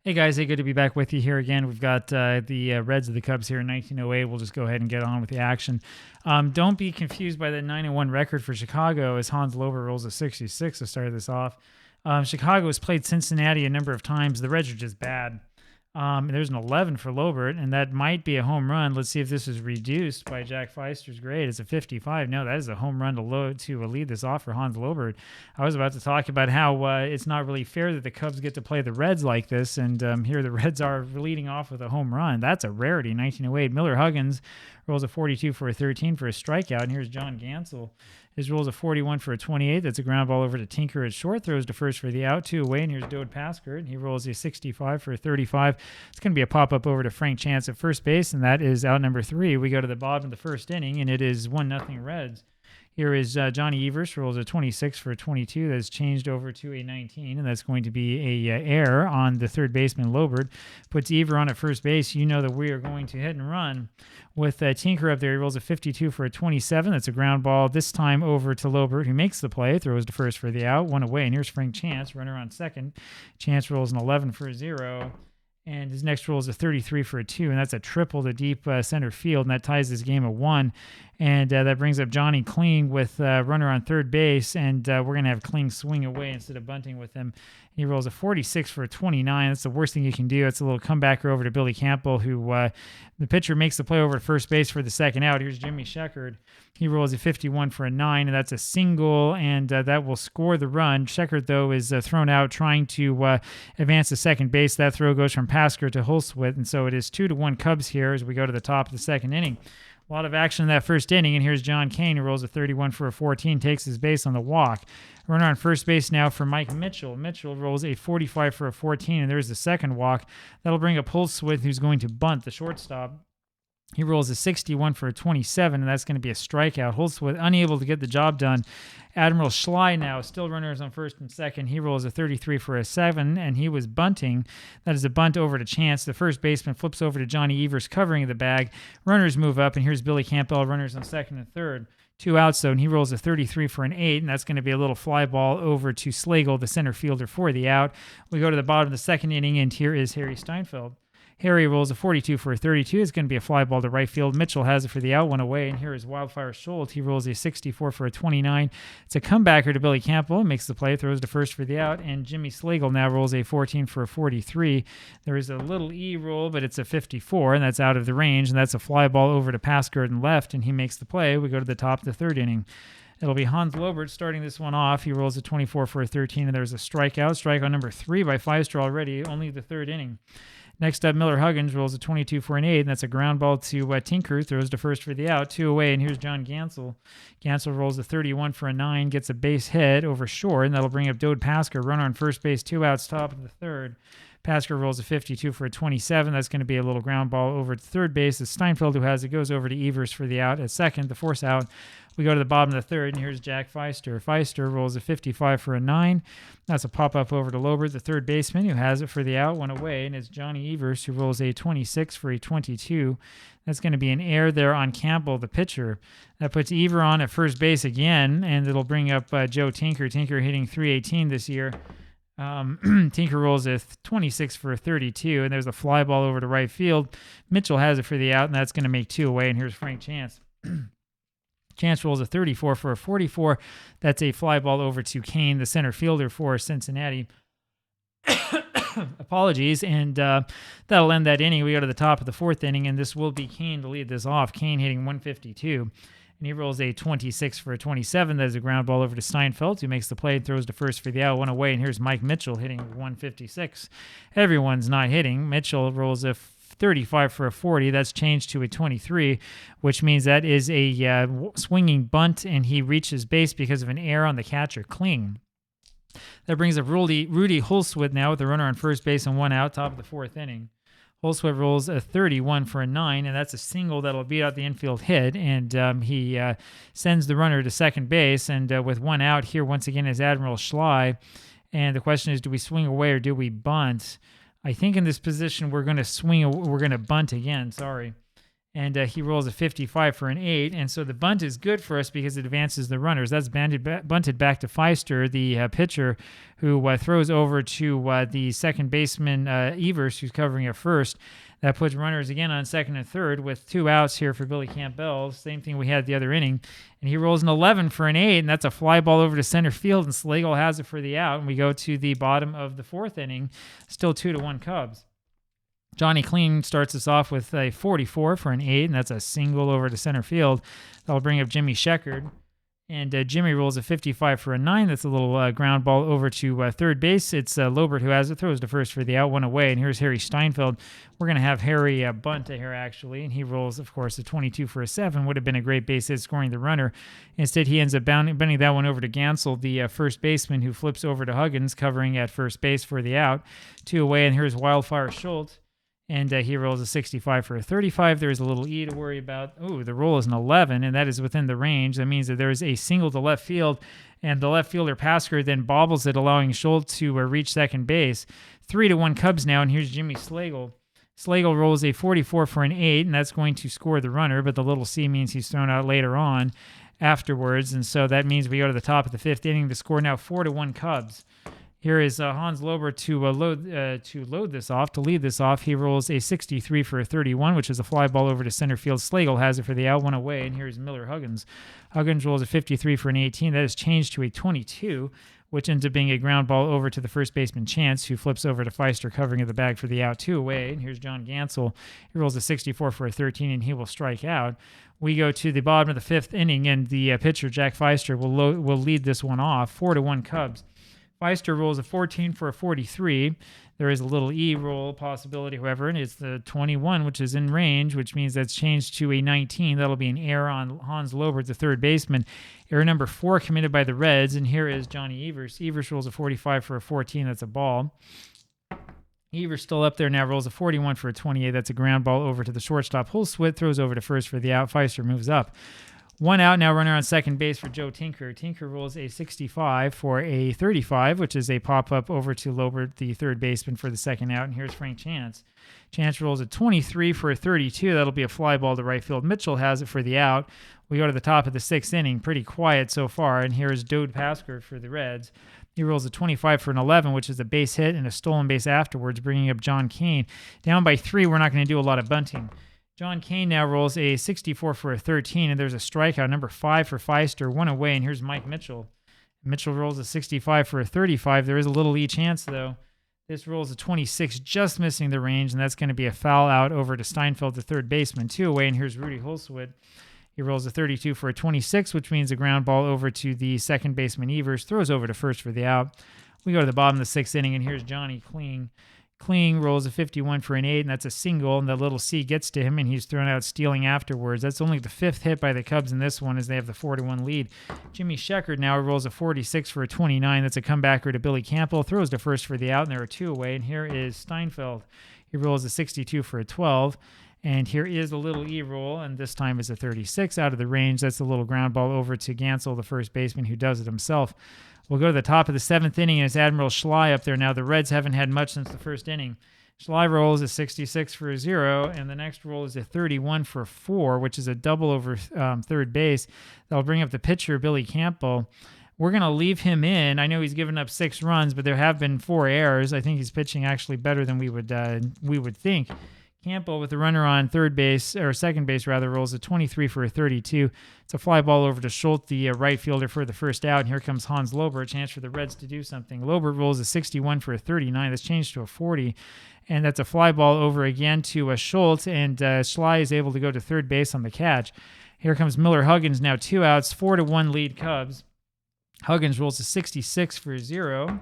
Hey guys, hey, good to be back with you here again. We've got the Reds of the Cubs here in 1908. We'll just go ahead and get on with the action. Don't be confused by the 9-1 record for Chicago as Hans Lober rolls a 66 to start this off. Chicago has played Cincinnati a number of times. The Reds are just bad. There's an 11 for Lobert, and that might be a home run. Let's see if this is reduced by Jack Feister's grade. It's a 55. No, that is a home run to lead this off for Hans Lobert. I was about to talk about how it's not really fair that the Cubs get to play the Reds like this, and here the Reds are leading off with a home run. That's a rarity. 1908. Miller Huggins rolls a 42 for a 13 for a strikeout, and here's John Gansel. His rolls a 41 for a 28. That's a ground ball over to Tinker at short. Throws to first for the out. 2 away. And here's Dode Paskert. And he rolls a 65 for a 35. It's going to be a pop-up over to Frank Chance at first base. And that is out number 3. We go to the bottom of the first inning, and it is 1-0 Reds. Here is Johnny Evers, rolls a 26 for a 22. That's changed over to a 19, and that's going to be a error on the third baseman, Lobert. Puts Ever on at first base. You know that we are going to hit and run. With Tinker up there, he rolls a 52 for a 27. That's a ground ball, this time over to Lobert, who makes the play, throws to first for the out, 1 away. And here's Frank Chance, runner on second. Chance rolls an 11 for a 0. And his next roll is a 33 for a 2, and that's a triple to deep center field, and that ties this game at 1. And that brings up Johnny Kling with runner on third base, and we're going to have Kling swing away instead of bunting with him. He rolls a 46 for a 29. That's the worst thing you can do. It's a little comebacker over to Billy Campbell, who the pitcher makes the play over to first base for the second out. Here's Jimmy Sheckard. He rolls a 51 for a 9, and that's a single, and that will score the run. Sheckard, though, is thrown out trying to advance to second base. That throw goes from Pasker to Holswith, and so it is 2-1 Cubs here as we go to the top of the second inning. A lot of action in that first inning, and here's John Kane, who rolls a 31 for a 14, takes his base on the walk. Runner on first base now for Mike Mitchell. Mitchell rolls a 45 for a 14, and there's the second walk. That'll bring up Holswith, who's going to bunt, the shortstop. He rolls a 61 for a 27, and that's going to be a strikeout. Holswith unable to get the job done. Admiral Schley now, still runners on first and second. He rolls a 33 for a 7, and he was bunting. That is a bunt over to Chance. The first baseman flips over to Johnny Evers covering the bag. Runners move up, and here's Billy Campbell, runners on second and third. 2 outs, though, and he rolls a 33 for an 8, and that's going to be a little fly ball over to Slagle, the center fielder, for the out. We go to the bottom of the second inning, and here is Harry Steinfeld. Harry rolls a 42 for a 32. It's going to be a fly ball to right field. Mitchell has it for the out, 1 away. And here is Wildfire Schultz. He rolls a 64 for a 29. It's a comebacker to Billy Campbell. Makes the play, throws to first for the out. And Jimmy Slagle now rolls a 14 for a 43. There is a little E roll, but it's a 54, and that's out of the range. And that's a fly ball over to Paskert and left, and he makes the play. We go to the top of the third inning. It'll be Hans Lobert starting this one off. He rolls a 24 for a 13, and there's a strikeout. Strikeout number 3 by Feister already, only the third inning. Next up, Miller Huggins rolls a 22 for an 8, and that's a ground ball to Tinker, throws to first for the out, 2 away, and here's John Gansel. Gansel rolls a 31 for a 9, gets a base hit over short, and that'll bring up Dode Pasker, runner on first base, 2 outs, top of the third. Pasker rolls a 52 for a 27. That's going to be a little ground ball over to third base. It's Steinfeld who has it, goes over to Evers for the out at second, the force out. We go to the bottom of the third, and here's Jack Feister. Feister rolls a 55 for a 9. That's a pop-up over to Lobert, the third baseman, who has it for the out, 1 away, and it's Johnny Evers, who rolls a 26 for a 22. That's going to be an error there on Campbell, the pitcher. That puts Ever on at first base again, and it'll bring up Joe Tinker. Tinker hitting .318 this year. Tinker rolls a 26 for a 32, and there's a fly ball over to right field. Mitchell has it for the out, and that's going to make 2 away, and here's Frank Chance. Chance rolls a 34 for a 44. That's a fly ball over to Kane, the center fielder for Cincinnati. Apologies, and that'll end that inning. We go to the top of the fourth inning, and this will be Kane to lead this off. Kane hitting 152. And he rolls a 26 for a 27. That is a ground ball over to Steinfeld, who makes the play and throws to first for the out, 1 away. And here's Mike Mitchell hitting 156. Everyone's not hitting. Mitchell rolls a 35 for a 40. That's changed to a 23, which means that is a swinging bunt, and he reaches base because of an error on the catcher, Kling. That brings up Rudy Holswith now with the runner on first base and 1 out, top of the fourth inning. Holswith rolls a 31 for a 9, and that's a single that'll beat out the infield hit, and he sends the runner to second base, and with 1 out here once again is Admiral Schley, and the question is, do we swing away or do we bunt? I think in this position we're going to bunt again, sorry. and he rolls a 55 for an 8. And so the bunt is good for us because it advances the runners. That's bunted back to Feister, the pitcher, who throws over to the second baseman, Evers, who's covering at first. That puts runners again on second and third with 2 outs here for Billy Campbell. Same thing we had the other inning. And he rolls an 11 for an 8, and that's a fly ball over to center field, and Slagle has it for the out. And we go to the bottom of the 4th inning, still 2-1 Cubs. Johnny Clean starts us off with a 44 for an 8, and that's a single over to center field. That'll bring up Jimmy Sheckard. And Jimmy rolls a 55 for a 9. That's a little ground ball over to third base. It's Lobert who has it, throws to first for the out, 1 away. And here's Harry Steinfeld. We're going to have Harry bunt here, actually. And he rolls, of course, a 22 for a 7. Would have been a great base hit scoring the runner. Instead, he ends up bending that one over to Gansel, the first baseman, who flips over to Huggins, covering at first base for the out. 2 away, and here's Wildfire Schultz. And he rolls a 65 for a 35. There's a little E to worry about. Ooh, the roll is an 11, and that is within the range. That means that there is a single to left field, and the left fielder Pasker then bobbles it, allowing Schultz to reach second base. 3-1 Cubs now, and here's Jimmy Slagle. Slagle rolls a 44 for an 8, and that's going to score the runner, but the little C means he's thrown out later on afterwards, and so that means we go to the top of the 5th inning. The score now 4-1 Cubs. Here is Hans Lobert to lead this off. He rolls a 63 for a 31, which is a fly ball over to center field. Slagle has it for the out, 1 away, and here's Miller Huggins. Huggins rolls a 53 for an 18. That is changed to a 22, which ends up being a ground ball over to the first baseman Chance, who flips over to Feister, covering of the bag for the out, 2 away. And here's John Gansel. He rolls a 64 for a 13, and he will strike out. We go to the bottom of the 5th inning, and the pitcher, Jack Feister, will lead this one off, 4-1 Cubs. Feister rolls a 14 for a 43. There is a little E roll possibility, however, and it's the 21, which is in range, which means that's changed to a 19. That'll be an error on Hans Lobert, the third baseman. Error number 4 committed by the Reds, and here is Johnny Evers. Evers rolls a 45 for a 14. That's a ball. Evers still up there now, rolls a 41 for a 28. That's a ground ball over to the shortstop. Holswit throws over to first for the out. Feister moves up. 1 out now, runner on second base for Joe Tinker. Tinker rolls a 65 for a 35, which is a pop-up over to Lobert, the third baseman, for the second out. And here's Frank Chance. Chance rolls a 23 for a 32. That'll be a fly ball to right field. Mitchell has it for the out. We go to the top of the 6th inning. Pretty quiet so far. And here's Dode Pasker for the Reds. He rolls a 25 for an 11, which is a base hit and a stolen base afterwards, bringing up John Kane. Down by 3, we're not going to do a lot of bunting. John Kane now rolls a 64 for a 13, and there's a strikeout, number 5 for Feister, 1 away, and here's Mike Mitchell. Mitchell rolls a 65 for a 35. There is a little E chance, though. This rolls a 26, just missing the range, and that's going to be a foul out over to Steinfeld, the third baseman, 2 away, and here's Rudy Holswit. He rolls a 32 for a 26, which means a ground ball over to the second baseman Evers, throws over to first for the out. We go to the bottom of the 6th inning, and here's Johnny Kling. Kling rolls a 51 for an 8, and that's a single, and the little C gets to him, and he's thrown out stealing afterwards. That's only the 5th hit by the Cubs in this one, as they have the 4-1 lead. Jimmy Sheckard now rolls a 46 for a 29. That's a comebacker to Billy Campbell, throws to first for the out, and there are 2 away, and here is Steinfeld. He rolls a 62 for a 12. And here is a little E roll, and this time is a 36 out of the range. That's a little ground ball over to Gansel, the first baseman, who does it himself. We'll go to the top of the 7th inning, and it's Admiral Schley up there now. The Reds haven't had much since the first inning. Schley rolls a 66 for a 0, and the next roll is a 31 for a 4, which is a double over third base. That'll bring up the pitcher, Billy Campbell. We're going to leave him in. I know he's given up 6 runs, but there have been 4 errors. I think he's pitching actually better than we would think. Campbell, with the runner on second base, rolls a 23 for a 32. It's a fly ball over to Schultz, the right fielder, for the first out. And here comes Hans Lobert, a chance for the Reds to do something. Lobert rolls a 61 for a 39. That's changed to a 40. And that's a fly ball over again to Schultz. And Schley is able to go to third base on the catch. Here comes Miller Huggins, now 2 outs, 4-1 lead Cubs. Huggins rolls a 66 for a 0.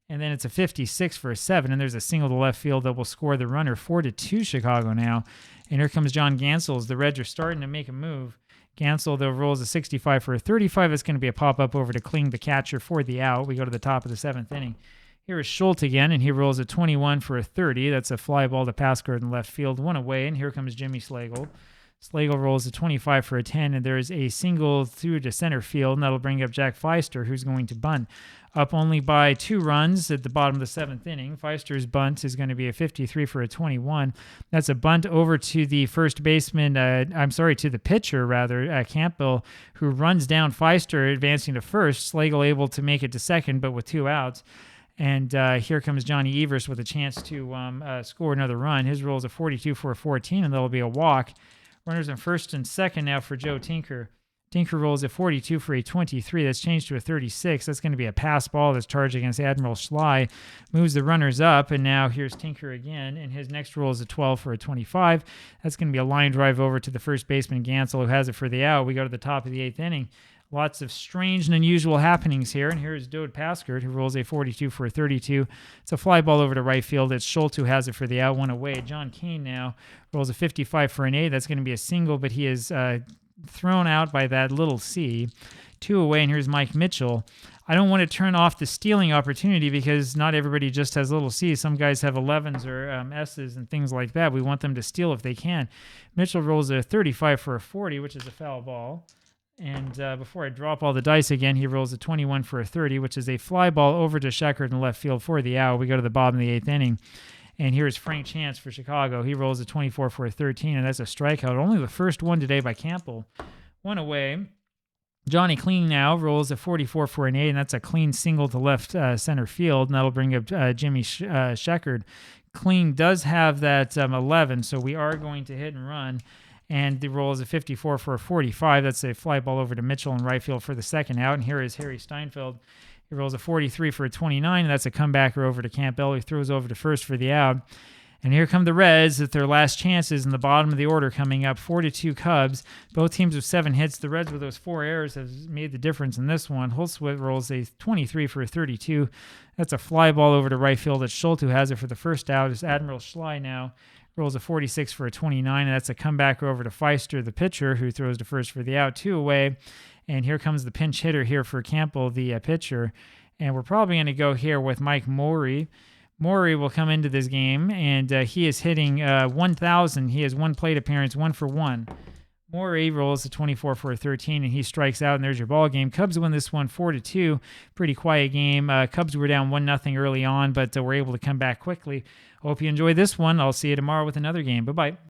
And then it's a 56 for a 7, and there's a single to left field that will score the runner. 4-2 Chicago now. And here comes John Gansel as the Reds are starting to make a move. Gansel, though, rolls a 65 for a 35. It's going to be a pop-up over to Kling, the catcher, for the out. We go to the top of the 7th inning. Here is Schultz again, and he rolls a 21 for a 30. That's a fly ball to Pasker in left field, 1 away, and here comes Jimmy Slagle. Slagle rolls a 25 for a 10, and there is a single through to center field, and that'll bring up Jack Feister, who's going to bunt. up only by 2 runs at the bottom of the 7th inning. Feister's bunt is going to be a 53 for a 21. That's a bunt over to the first baseman, to the pitcher, rather, Campbell, who runs down Feister, advancing to first. Slagle able to make it to second, but with 2 outs. And here comes Johnny Evers with a chance to score another run. His roll is a 42 for a 14, and that'll be a walk. Runners in first and second now for Joe Tinker. Tinker rolls a 42 for a 23. That's changed to a 36. That's going to be a pass ball that's charged against Admiral Schley. Moves the runners up, and now here's Tinker again, and his next roll is a 12 for a 25. That's going to be a line drive over to the first baseman, Gansel, who has it for the out. We go to the top of the 8th inning. Lots of strange and unusual happenings here, and here's Dode Paskert, who rolls a 42 for a 32. It's a fly ball over to right field. It's Schultz who has it for the out, 1 away. John Kane now rolls a 55 for an 8. That's going to be a single, but he is thrown out by that little C. 2 away, and here's Mike Mitchell. I don't want to turn off the stealing opportunity because not everybody just has little C's. Some guys have 11s or S's and things like that. We want them to steal if they can. Mitchell rolls a 35 for a 40, which is a foul ball. And before I drop all the dice again, he rolls a 21 for a 30, which is a fly ball over to Scheckert in left field for the out. We go to the bottom of the 8th inning. And here's Frank Chance for Chicago. He rolls a 24 for a 13, and that's a strikeout. Only the first one today by Campbell. 1 away. Johnny Clean now rolls a 44 for an 8, and that's a clean single to left center field, and that'll bring up Jimmy Scheckert. Clean does have that 11, so we are going to hit and run. And the roll is a 54 for a 45. That's a fly ball over to Mitchell in right field for the second out. And here is Harry Steinfeld. He rolls a 43 for a 29, and that's a comebacker over to Campbell. He throws over to first for the out. And here come the Reds with their last chances in the bottom of the order coming up, 4-2 Cubs. Both teams with 7 hits. The Reds with those 4 errors have made the difference in this one. Holtzwit rolls a 23 for a 32. That's a fly ball over to right field. It's Schultz who has it for the first out. It's Admiral Schley now. Rolls a 46 for a 29, and that's a comebacker over to Feister, the pitcher, who throws to first for the out, 2 away. And here comes the pinch hitter here for Campbell, the pitcher. And we're probably going to go here with Mike Morey. Morey will come into this game, and he is hitting 1,000. He has 1 plate appearance, 1 for 1. Morey rolls a 24 for a 13, and he strikes out, and there's your ball game. Cubs win this one 4-2. Pretty quiet game. Cubs were down 1-0 early on, but were able to come back quickly. Hope you enjoy this one. I'll see you tomorrow with another game. Bye-bye.